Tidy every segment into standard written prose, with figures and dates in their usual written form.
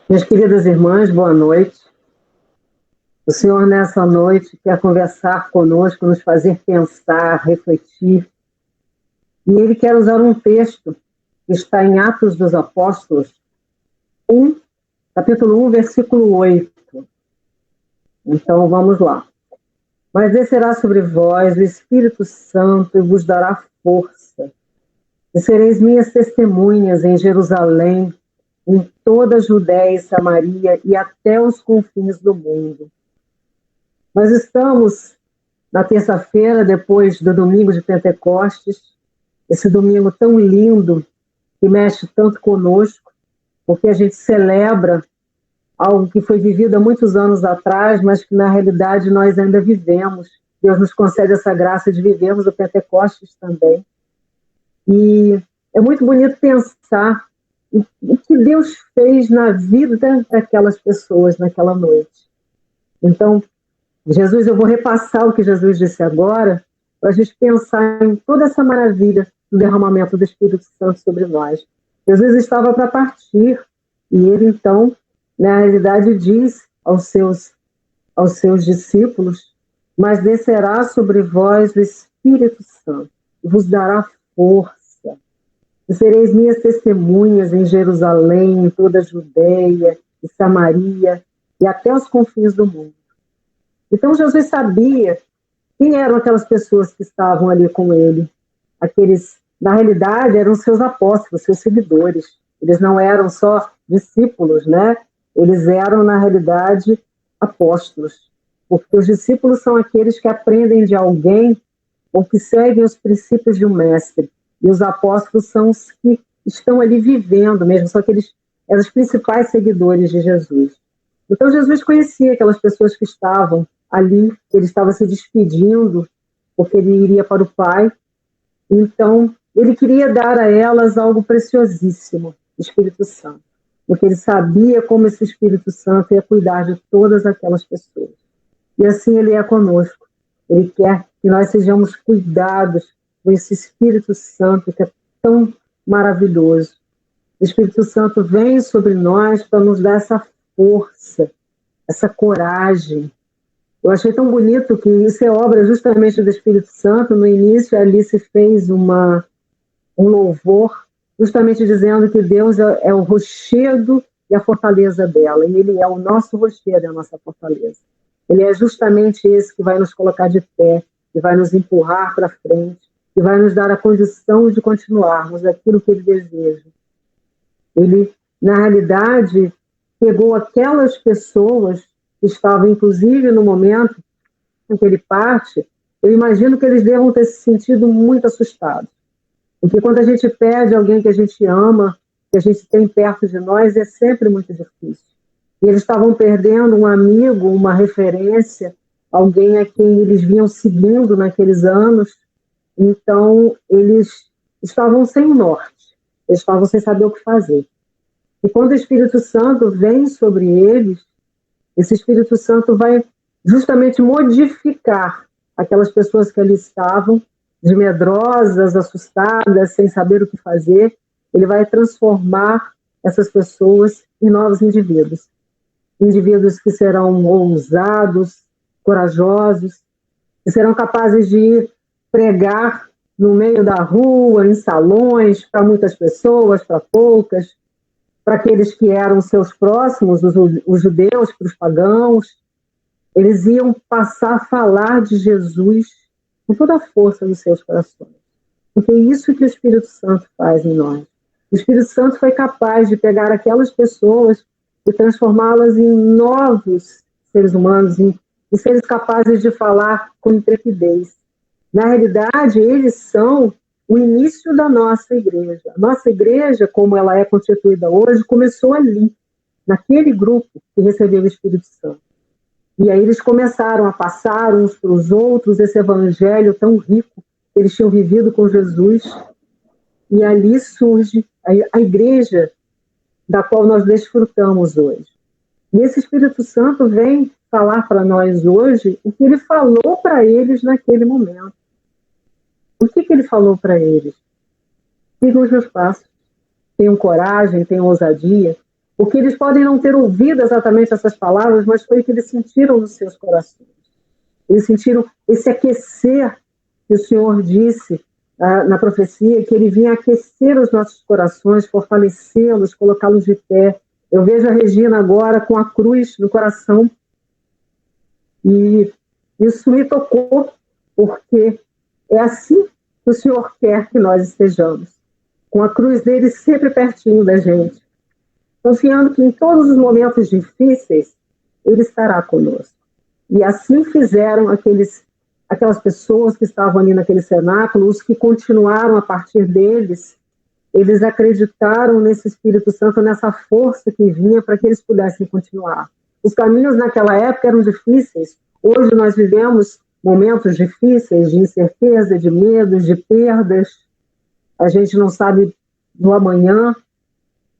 Minhas queridas irmãs, boa noite. O Senhor, nessa noite, quer conversar conosco, nos fazer pensar, refletir. E Ele quer usar um texto que está em Atos dos Apóstolos, capítulo 1, versículo 8. Então, vamos lá. Mas descerá sobre vós o Espírito Santo e vos dará força. E sereis minhas testemunhas em Jerusalém, em toda a Judéia e Samaria e até os confins do mundo. Nós estamos na terça-feira, depois do domingo de Pentecostes, esse domingo tão lindo, que mexe tanto conosco, porque a gente celebra algo que foi vivido há muitos anos atrás, mas que na realidade nós ainda vivemos. Deus nos concede essa graça de vivermos o Pentecostes também. E é muito bonito pensar o que Deus fez na vida daquelas pessoas naquela noite. Então, Jesus, eu vou repassar o que Jesus disse agora, para a gente pensar em toda essa maravilha do derramamento do Espírito Santo sobre nós. Jesus estava para partir, e ele então, na realidade, diz aos seus discípulos: mas descerá sobre vós o Espírito Santo, e vos dará força, e sereis minhas testemunhas em Jerusalém, em toda a Judéia e Samaria, e até os confins do mundo. Então Jesus sabia quem eram aquelas pessoas que estavam ali com ele. Aqueles, na realidade, eram seus apóstolos, seus seguidores. Eles não eram só discípulos, né? Eles eram, na realidade, apóstolos. Porque os discípulos são aqueles que aprendem de alguém ou que seguem os princípios de um mestre. E os apóstolos são os que estão ali vivendo mesmo, são aqueles eram os principais seguidores de Jesus. Então Jesus conhecia aquelas pessoas que estavam ali, ele estava se despedindo, porque ele iria para o Pai. Então, ele queria dar a elas algo preciosíssimo, o Espírito Santo. Porque ele sabia como esse Espírito Santo ia cuidar de todas aquelas pessoas. E assim ele é conosco. Ele quer que nós sejamos cuidados com esse Espírito Santo que é tão maravilhoso. O Espírito Santo vem sobre nós para nos dar essa força, essa coragem. Eu achei tão bonito que isso é obra justamente do Espírito Santo. No início, ali se fez um louvor, justamente dizendo que Deus é o rochedo e a fortaleza dela. E Ele é o nosso rochedo e a nossa fortaleza. Ele é justamente esse que vai nos colocar de pé, que vai nos empurrar para frente, que vai nos dar a condição de continuarmos aquilo que Ele deseja. Ele, na realidade, pegou aquelas pessoas que estavam, inclusive, no momento em que ele parte, eu imagino que eles devam ter se sentido muito assustados. Porque quando a gente perde alguém que a gente ama, que a gente tem perto de nós, é sempre muito difícil. E eles estavam perdendo um amigo, uma referência, alguém a quem eles vinham seguindo naqueles anos. Então, eles estavam sem norte, eles estavam sem saber o que fazer. E quando o Espírito Santo vem sobre eles, esse Espírito Santo vai justamente modificar aquelas pessoas que ali estavam, de medrosas, assustadas, sem saber o que fazer. Ele vai transformar essas pessoas em novos indivíduos. Indivíduos que serão ousados, corajosos, que serão capazes de ir pregar no meio da rua, em salões, para muitas pessoas, para poucas, para aqueles que eram seus próximos, os judeus, para os pagãos. Eles iam passar a falar de Jesus com toda a força dos seus corações. Porque é isso que o Espírito Santo faz em nós. O Espírito Santo foi capaz de pegar aquelas pessoas e transformá-las em novos seres humanos, em seres capazes de falar com intrepidez. Na realidade, eles são o início da nossa igreja. A nossa igreja, como ela é constituída hoje, começou ali, naquele grupo que recebeu o Espírito Santo. E aí eles começaram a passar uns para os outros esse evangelho tão rico que eles tinham vivido com Jesus. E ali surge a igreja da qual nós desfrutamos hoje. E esse Espírito Santo vem falar para nós hoje o que ele falou para eles naquele momento. O que ele falou para eles? Sigam os meus passos. Tenham coragem, tenham ousadia. Porque eles podem não ter ouvido exatamente essas palavras, mas foi o que eles sentiram nos seus corações. Eles sentiram esse aquecer que o Senhor disse na profecia, que Ele vinha aquecer os nossos corações, fortalecê-los, colocá-los de pé. Eu vejo a Regina agora com a cruz no coração, e isso me tocou, porque é assim que o Senhor quer que nós estejamos, com a cruz dele sempre pertinho da gente, confiando que em todos os momentos difíceis Ele estará conosco. E assim fizeram aquelas pessoas que estavam ali naquele cenáculo, os que continuaram a partir deles, eles acreditaram nesse Espírito Santo, nessa força que vinha para que eles pudessem continuar. Os caminhos naquela época eram difíceis. Hoje nós vivemos momentos difíceis, de incerteza, de medos, de perdas. A gente não sabe do amanhã,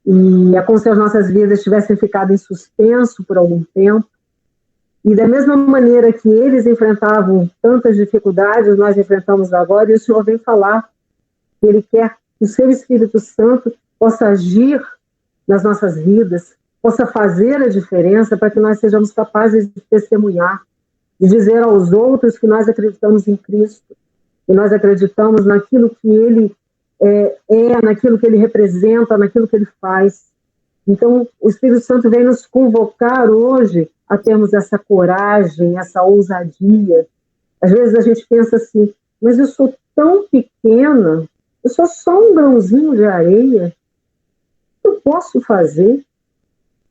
e é como se as nossas vidas tivessem ficado em suspenso por algum tempo. E da mesma maneira que eles enfrentavam tantas dificuldades, nós enfrentamos agora, e o Senhor vem falar que Ele quer que o seu Espírito Santo possa agir nas nossas vidas, possa fazer a diferença para que nós sejamos capazes de testemunhar, de dizer aos outros que nós acreditamos em Cristo, que nós acreditamos naquilo que Ele naquilo que Ele representa, naquilo que Ele faz. Então, o Espírito Santo vem nos convocar hoje a termos essa coragem, essa ousadia. Às vezes a gente pensa assim, mas eu sou tão pequena, eu sou só um grãozinho de areia, o que eu posso fazer?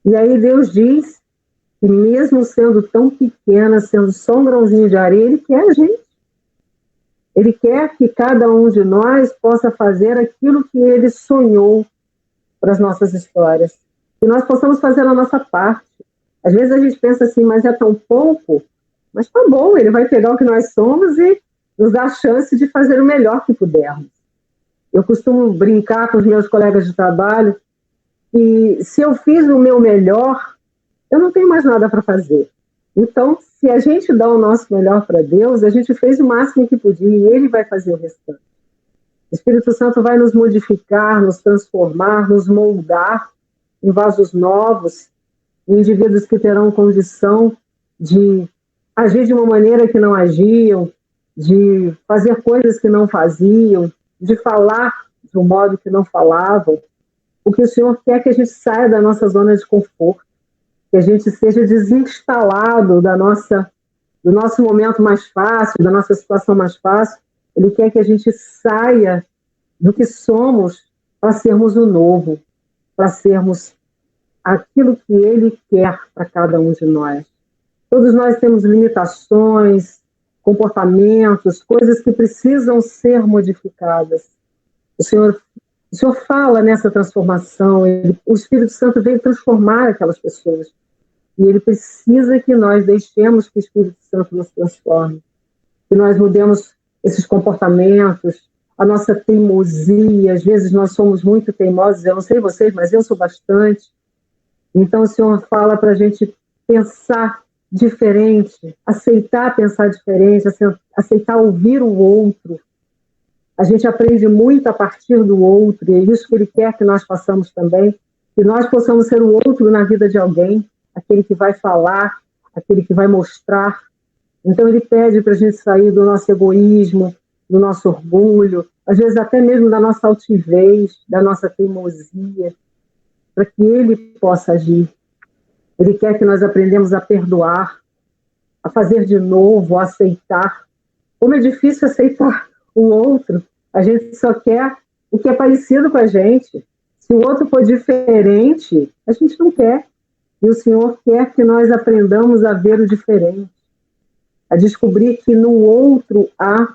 E aí Deus diz que mesmo sendo tão pequena, sendo só um grãozinho de areia, Ele quer a gente. Ele quer que cada um de nós possa fazer aquilo que Ele sonhou para as nossas histórias. Que nós possamos fazer a nossa parte. Às vezes a gente pensa assim, mas é tão pouco, mas tá bom, Ele vai pegar o que nós somos e nos dar a chance de fazer o melhor que pudermos. Eu costumo brincar com os meus colegas de trabalho que se eu fiz o meu melhor, eu não tenho mais nada para fazer. Então, se a gente dá o nosso melhor para Deus, a gente fez o máximo que podia e Ele vai fazer o restante. O Espírito Santo vai nos modificar, nos transformar, nos moldar em vasos novos, em indivíduos que terão condição de agir de uma maneira que não agiam, de fazer coisas que não faziam, de falar de um modo que não falavam, porque o Senhor quer que a gente saia da nossa zona de conforto, que a gente seja desinstalado do nosso momento mais fácil, da nossa situação mais fácil. Ele quer que a gente saia do que somos para sermos o novo, para sermos aquilo que Ele quer para cada um de nós. Todos nós temos limitações, comportamentos, coisas que precisam ser modificadas. O Senhor fala nessa transformação, o Espírito Santo vem transformar aquelas pessoas. E Ele precisa que nós deixemos que o Espírito Santo nos transforme, que nós mudemos esses comportamentos, a nossa teimosia. Às vezes nós somos muito teimosos, eu não sei vocês, mas eu sou bastante. Então o Senhor fala para a gente pensar diferente, aceitar pensar diferente, aceitar ouvir o outro. A gente aprende muito a partir do outro, e é isso que Ele quer que nós façamos também, que nós possamos ser o outro na vida de alguém, aquele que vai falar, aquele que vai mostrar. Então Ele pede para a gente sair do nosso egoísmo, do nosso orgulho, às vezes até mesmo da nossa altivez, da nossa teimosia, para que Ele possa agir. Ele quer que nós aprendamos a perdoar, a fazer de novo, a aceitar. Como é difícil aceitar o outro. A gente só quer o que é parecido com a gente. Se o outro for diferente, a gente não quer. E o Senhor quer que nós aprendamos a ver o diferente, a descobrir que no outro há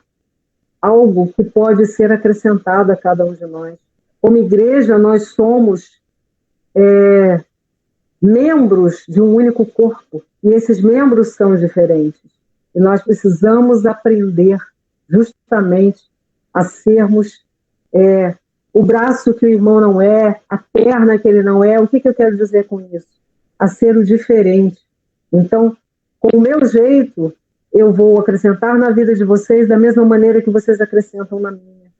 algo que pode ser acrescentado a cada um de nós. Como igreja, nós somos membros de um único corpo, e esses membros são diferentes. E nós precisamos aprender justamente a sermos o braço que o irmão não é, a perna que ele não é. O que eu quero dizer com isso? A ser o diferente. Então, com o meu jeito, eu vou acrescentar na vida de vocês da mesma maneira que vocês acrescentam na minha.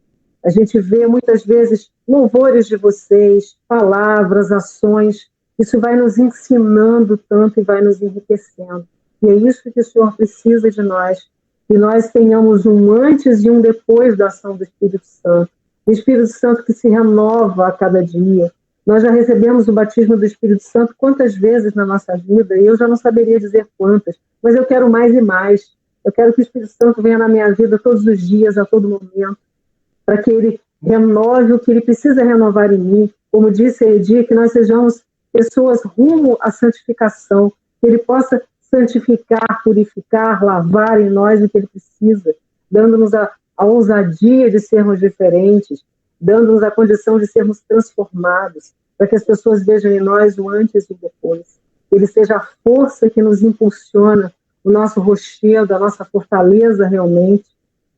A gente vê muitas vezes louvores de vocês, palavras, ações, Isso vai nos ensinando tanto e vai nos enriquecendo. E é isso que o Senhor precisa de nós, que nós tenhamos um antes e um depois da ação do Espírito Santo. O Espírito Santo que se renova a cada dia. Nós já recebemos o batismo do Espírito Santo quantas vezes na nossa vida, e eu já não saberia dizer quantas, mas eu quero mais e mais. Eu quero que o Espírito Santo venha na minha vida todos os dias, a todo momento, para que ele renove o que ele precisa renovar em mim. Como disse a Edi, que nós sejamos pessoas rumo à santificação, que ele possa santificar, purificar, lavar em nós o que ele precisa, dando-nos a ousadia de sermos diferentes, dando-nos a condição de sermos transformados, para que as pessoas vejam em nós o antes e o depois. Que ele seja a força que nos impulsiona, o nosso rochedo, a nossa fortaleza realmente,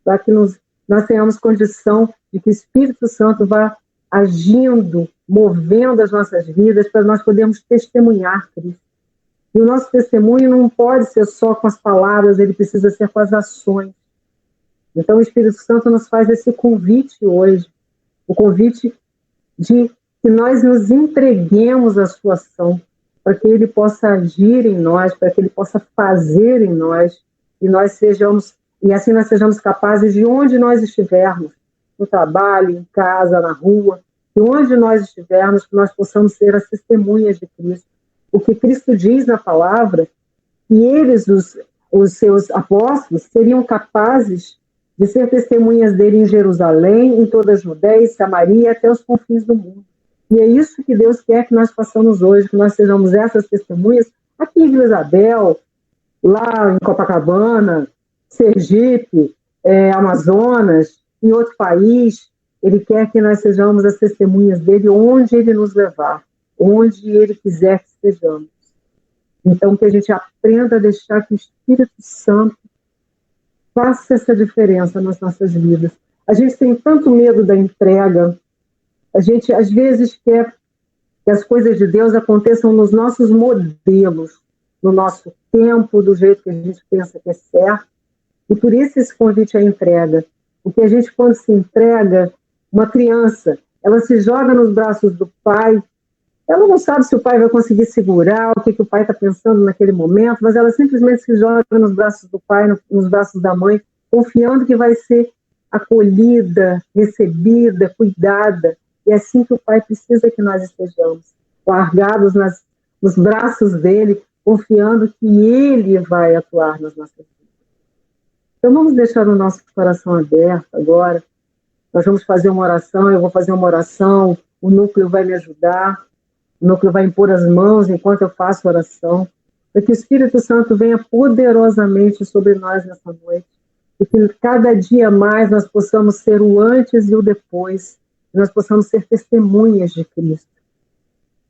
para que nós tenhamos condição de que o Espírito Santo vá agindo, movendo as nossas vidas, para nós podermos testemunhar Cristo. E o nosso testemunho não pode ser só com as palavras, ele precisa ser com as ações. Então o Espírito Santo nos faz esse convite hoje, o convite de que nós nos entreguemos à sua ação, para que ele possa agir em nós, para que ele possa fazer em nós, e assim nós sejamos capazes de onde nós estivermos, no trabalho, em casa, na rua, e onde nós estivermos, que nós possamos ser as testemunhas de Cristo. O que Cristo diz na palavra, que eles, os seus apóstolos, seriam capazes de ser testemunhas dele em Jerusalém, em toda a Judéia, Samaria, até os confins do mundo. E é isso que Deus quer que nós façamos hoje, que nós sejamos essas testemunhas aqui em Vila Isabel, lá em Copacabana, Sergipe, Amazonas, em outro país. Ele quer que nós sejamos as testemunhas dele onde ele nos levar, onde ele quiser que estejamos. Então, que a gente aprenda a deixar que o Espírito Santo faça essa diferença nas nossas vidas. A gente tem tanto medo da entrega, a gente às vezes quer que as coisas de Deus aconteçam nos nossos modelos, no nosso tempo, do jeito que a gente pensa que é certo, e por isso esse convite à entrega. Porque a gente, quando se entrega, uma criança, ela se joga nos braços do pai, ela não sabe se o pai vai conseguir segurar, o que o pai está pensando naquele momento, mas ela simplesmente se joga nos braços do pai, nos braços da mãe, confiando que vai ser acolhida, recebida, cuidada. E é assim que o pai precisa que nós estejamos, largados nos braços dele, confiando que ele vai atuar nas nossas vidas. Então vamos deixar o nosso coração aberto agora. Nós vamos fazer uma oração, eu vou fazer uma oração, o núcleo vai me ajudar, o núcleo vai impor as mãos enquanto eu faço a oração, para que o Espírito Santo venha poderosamente sobre nós nessa noite, e que cada dia mais nós possamos ser o antes e o depois, nós possamos ser testemunhas de Cristo.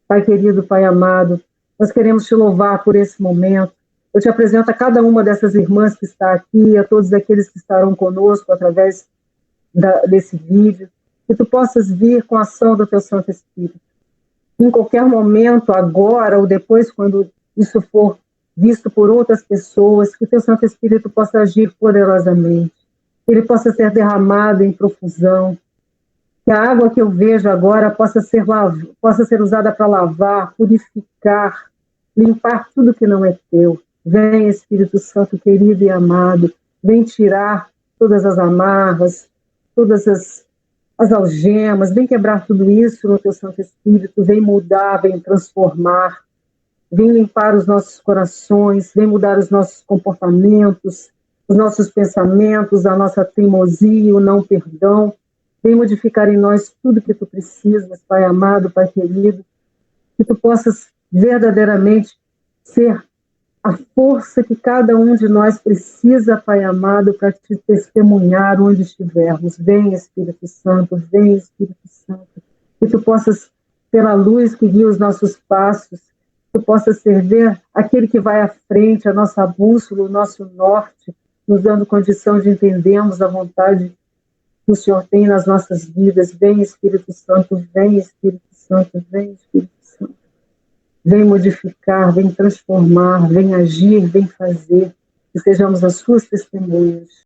Pai querido, Pai amado, nós queremos te louvar por esse momento. Eu te apresento a cada uma dessas irmãs que está aqui, a todos aqueles que estarão conosco através desse vídeo, que tu possas vir com a ação do teu Santo Espírito. Em qualquer momento, agora ou depois, quando isso for visto por outras pessoas, que teu Santo Espírito possa agir poderosamente, que ele possa ser derramado em profusão, que a água que eu vejo agora possa ser usada para lavar, purificar, limpar tudo que não é teu. Vem, Espírito Santo querido e amado, vem tirar todas as amarras, todas as algemas, vem quebrar tudo isso no teu Santo Espírito, vem mudar, vem transformar, vem limpar os nossos corações, vem mudar os nossos comportamentos, os nossos pensamentos, a nossa teimosia, o não perdão, vem modificar em nós tudo que tu precisas, Pai amado, Pai querido, que tu possas verdadeiramente ser a força que cada um de nós precisa, Pai amado, para te testemunhar onde estivermos. Vem, Espírito Santo, vem, Espírito Santo. Que tu possas ser a luz que guia os nossos passos, que tu possas servir aquele que vai à frente, a nossa bússola, o nosso norte, nos dando condição de entendermos a vontade que o Senhor tem nas nossas vidas. Vem, Espírito Santo, vem, Espírito Santo, vem, Espírito Santo. Vem modificar, vem transformar, vem agir, vem fazer, que sejamos as suas testemunhas.